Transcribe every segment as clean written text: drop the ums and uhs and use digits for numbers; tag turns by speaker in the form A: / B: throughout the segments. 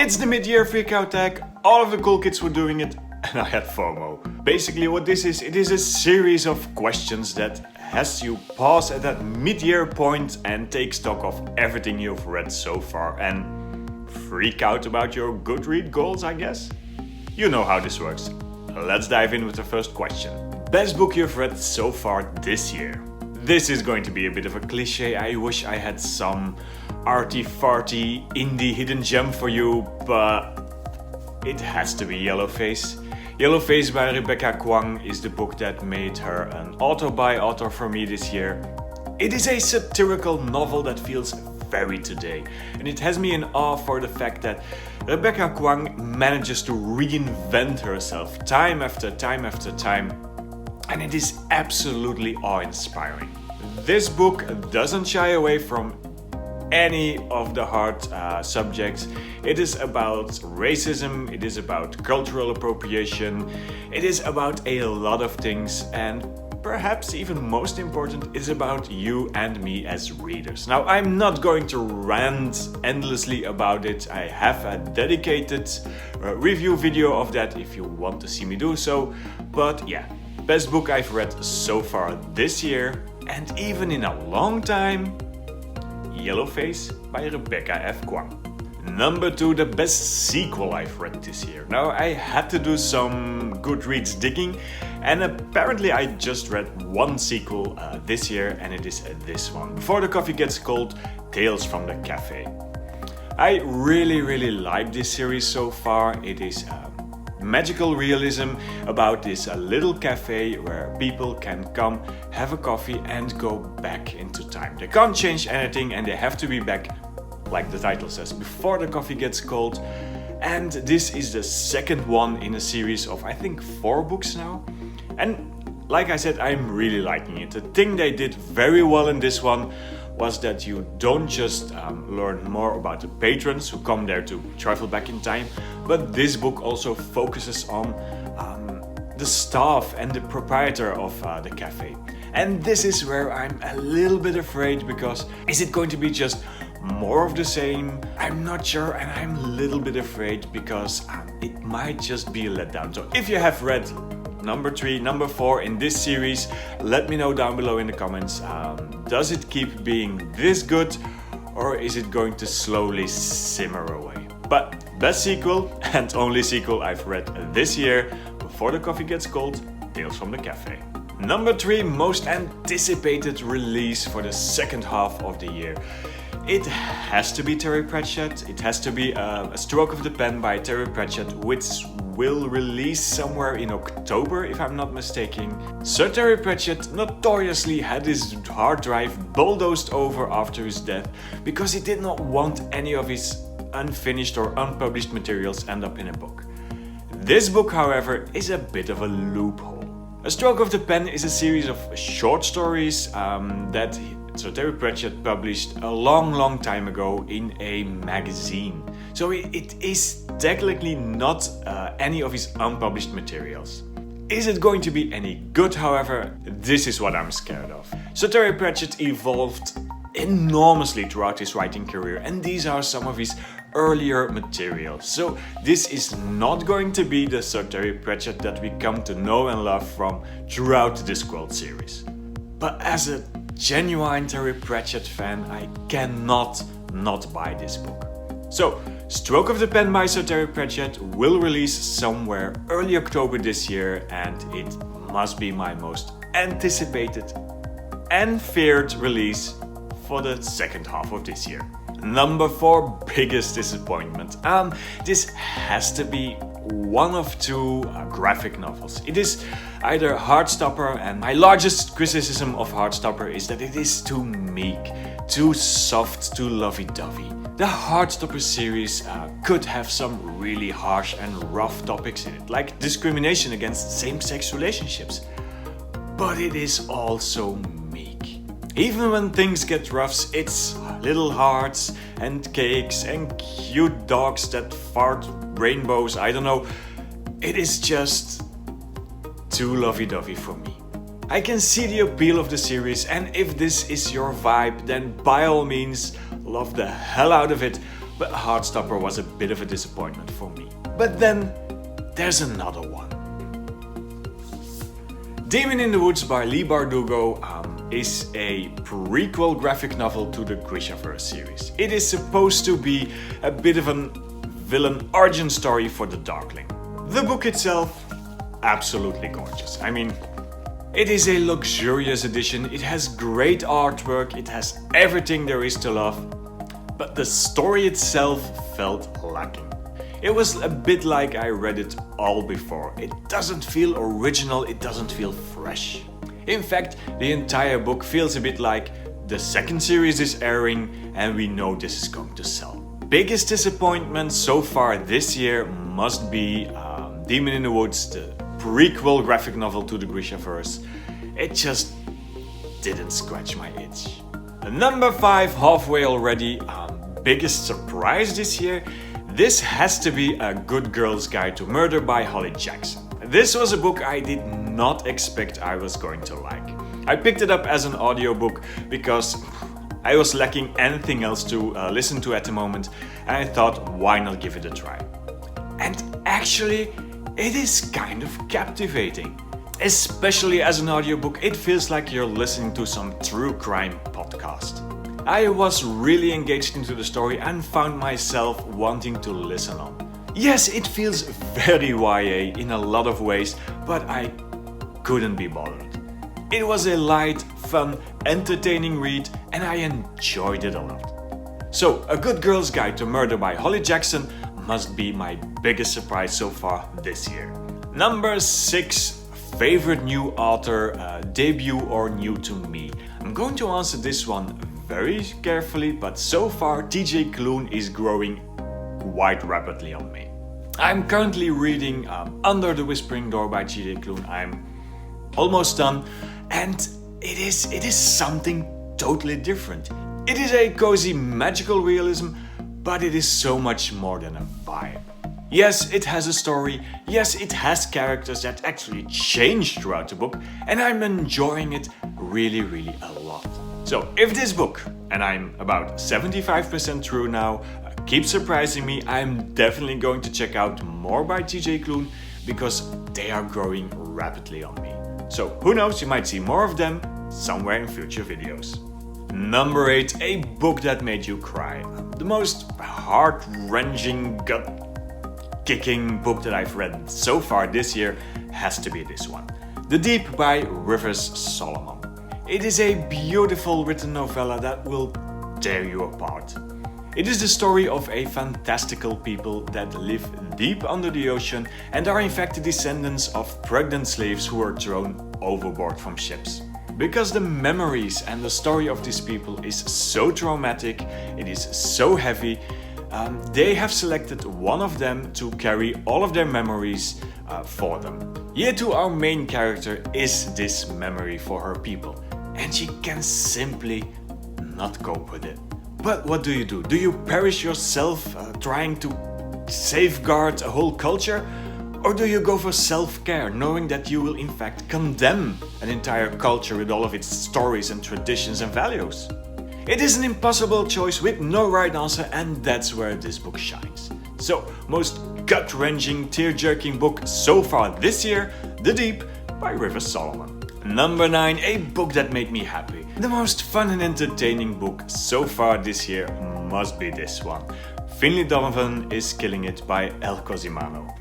A: It's the mid-year freakout tag, all of the cool kids were doing it, and I had FOMO. Basically what this is, it is a series of questions that has you pause at that mid-year point and take stock of everything you've read so far and freak out about your Goodread goals, I guess? You know how this works. Let's dive in with the first question. Best book you've read so far this year? This is going to be a bit of a cliche. I wish I had some arty-farty indie hidden gem for you, but it has to be Yellowface. Yellowface by Rebecca Kuang is the book that made her an author for me this year. It is a satirical novel that feels very today, and it has me in awe for the fact that Rebecca Kuang manages to reinvent herself time after time after time, and it is absolutely awe-inspiring. This book doesn't shy away from any of the hard subjects. It is about racism, it is about cultural appropriation, it is about a lot of things, and perhaps even most important, is about you and me as readers. Now, I'm not going to rant endlessly about it. I have a dedicated review video of that if you want to see me do so. But yeah, best book I've read so far this year, and even in a long time, Yellowface by Rebecca F. Kuang. Number 2, the best sequel I've read this year. Now, I had to do some Goodreads digging, and apparently I just read one sequel this year, and it is this one. Before the Coffee Gets Cold, Tales from the Cafe. I really like this series so far. It is magical realism about this little cafe where people can come, have a coffee and go back into time. They can't change anything and they have to be back, like the title says, before the coffee gets cold. And this is the second one in a series of, I think, 4 books now. And like I said, I'm really liking it. The thing they did very well in this one was that you don't just learn more about the patrons who come there to travel back in time, but this book also focuses on the staff and the proprietor of the cafe. And this is where I'm a little bit afraid, because is it going to be just more of the same? I'm not sure, and I'm a little bit afraid because it might just be a letdown. So if you have read number 3, number 4 in this series, let me know down below in the comments. Does it keep being this good, or is it going to slowly simmer away? But best sequel and only sequel I've read this year, Before the Coffee Gets Cold, Tales from the Cafe. Number 3, most anticipated release for the second half of the year. It has to be Terry Pratchett. It has to be A Stroke of the Pen by Terry Pratchett, which will release somewhere in October, if I'm not mistaken. Sir Terry Pratchett notoriously had his hard drive bulldozed over after his death because he did not want any of his unfinished or unpublished materials end up in a book. This book, however, is a bit of a loophole. A Stroke of the Pen is a series of short stories that Sir Terry Pratchett published a long time ago in a magazine. So it is technically not any of his unpublished materials. Is it going to be any good, however? This is what I'm scared of. Sir Terry Pratchett evolved enormously throughout his writing career, and these are some of his earlier materials. So this is not going to be the Sir Terry Pratchett that we come to know and love from throughout the Discworld series. But as a genuine Terry Pratchett fan, I cannot not buy this book. So, Stroke of the Pen by Sir Terry Pratchett will release somewhere early October this year, and it must be my most anticipated and feared release for the second half of this year. Number 4, biggest disappointment. This has to be one of 2 graphic novels. It is either Heartstopper, and my largest criticism of Heartstopper is that it is too meek, too soft, too lovey-dovey. The Heartstopper series could have some really harsh and rough topics in it, like discrimination against same-sex relationships. But it is also meek. Even when things get rough, it's little hearts and cakes and cute dogs that fart rainbows, I don't know. It is just too lovey-dovey for me. I can see the appeal of the series, and if this is your vibe, then by all means, love the hell out of it. but Heartstopper was a bit of a disappointment for me. But then there's another one. Demon in the Woods by Leigh Bardugo is a prequel graphic novel to the Grishaverse series. It is supposed to be a bit of a villain origin story for the Darkling. The book itself, absolutely gorgeous. I mean, it is a luxurious edition, it has great artwork, it has everything there is to love, but the story itself felt lacking. It was a bit like I read it all before. It doesn't feel original, it doesn't feel fresh. In fact, the entire book feels a bit like the second series is airing and we know this is going to sell. Biggest disappointment so far this year must be Demon in the Woods, the prequel graphic novel to the Grishaverse. It just didn't scratch my itch. Number 5, halfway already. Biggest surprise this year? This has to be A Good Girl's Guide to Murder by Holly Jackson. This was a book I did not expect I was going to like. I picked it up as an audiobook because I was lacking anything else to listen to at the moment, and I thought, why not give it a try? And actually, it is kind of captivating. Especially as an audiobook, it feels like you're listening to some true crime podcast. I was really engaged into the story and found myself wanting to listen on. Yes, it feels very YA in a lot of ways, but I couldn't be bothered. It was a light, fun, entertaining read and I enjoyed it a lot. So, A Good Girl's Guide to Murder by Holly Jackson must be my biggest surprise so far this year. Number 6, favorite new author, debut or new to me. I'm going to answer this one very carefully, but so far TJ Klune is growing quite rapidly on me. I'm currently reading Under the Whispering Door by TJ Klune. I'm almost done, and it is something totally different. It is a cozy magical realism, but it is so much more than a vibe. Yes, it has a story, yes, it has characters that actually change throughout the book, and I'm enjoying it really a lot. So if this book, and I'm about 75% through now, keeps surprising me, I'm definitely going to check out more by TJ Klune because they are growing rapidly on me. So who knows, you might see more of them somewhere in future videos. Number 8, a book that made you cry. The most heart-wrenching, gut-kicking book that I've read so far this year has to be this one. The Deep by Rivers Solomon. It is a beautiful written novella that will tear you apart. It is the story of a fantastical people that live deep under the ocean and are in fact the descendants of pregnant slaves who were thrown overboard from ships. Because the memories and the story of these people is so traumatic, it is so heavy, they have selected one of them to carry all of their memories for them. Yetu, our main character, is this memory for her people, and she can simply not cope with it. But what do? Do you perish yourself trying to safeguard a whole culture? Or do you go for self-care, knowing that you will in fact condemn an entire culture with all of its stories and traditions and values? It is an impossible choice with no right answer, and that's where this book shines. So, most gut-wrenching, tear-jerking book so far this year, The Deep by Rivers Solomon. Number 9, a book that made me happy. The most fun and entertaining book so far this year must be this one. Finlay Donovan is Killing It by Cosimano.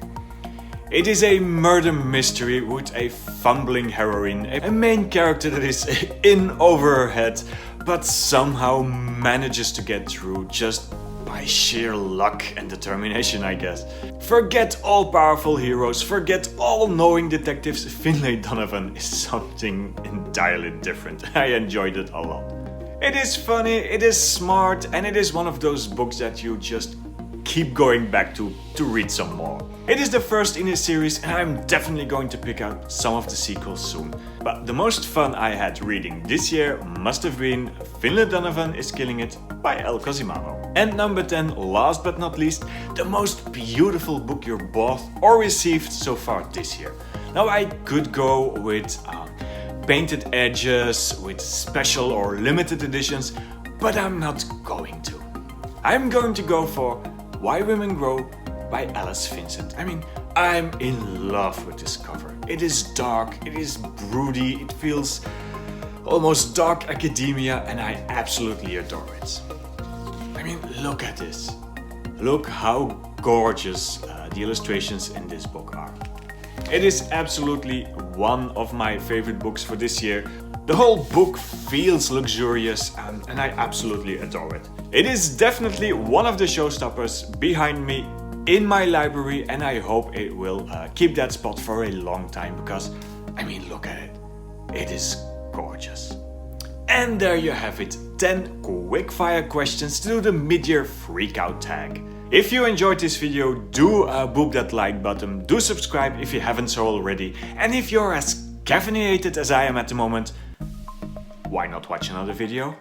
A: It is a murder mystery with a fumbling heroine, a main character that is in over her head, but somehow manages to get through just by sheer luck and determination, I guess. Forget all powerful heroes, forget all knowing detectives, Finlay Donovan is something entirely different. I enjoyed it a lot. It is funny, it is smart, and it is one of those books that you just keep going back to read some more. It is the first in a series and I'm definitely going to pick out some of the sequels soon. But the most fun I had reading this year must have been Finlay Donovan is Killing It by Cosimano. And number 10, last but not least, the most beautiful book you bought or received so far this year. Now I could go with painted edges, with special or limited editions, but I'm not going to. I'm going to go for Why Women Grow by Alice Vincent. I mean, I'm in love with this cover. It is dark, it is broody, it feels almost dark academia, and I absolutely adore it. I mean, look at this. Look how gorgeous the illustrations in this book are. It is absolutely one of my favorite books for this year. The whole book feels luxurious and I absolutely adore it. It is definitely one of the showstoppers behind me in my library, and I hope it will keep that spot for a long time because, I mean, look at it. It is gorgeous. And there you have it, 10 quickfire questions to do the mid-year freakout tag. If you enjoyed this video, do boop that like button, do subscribe if you haven't so already, and if you're as caffeinated as I am at the moment, why not watch another video?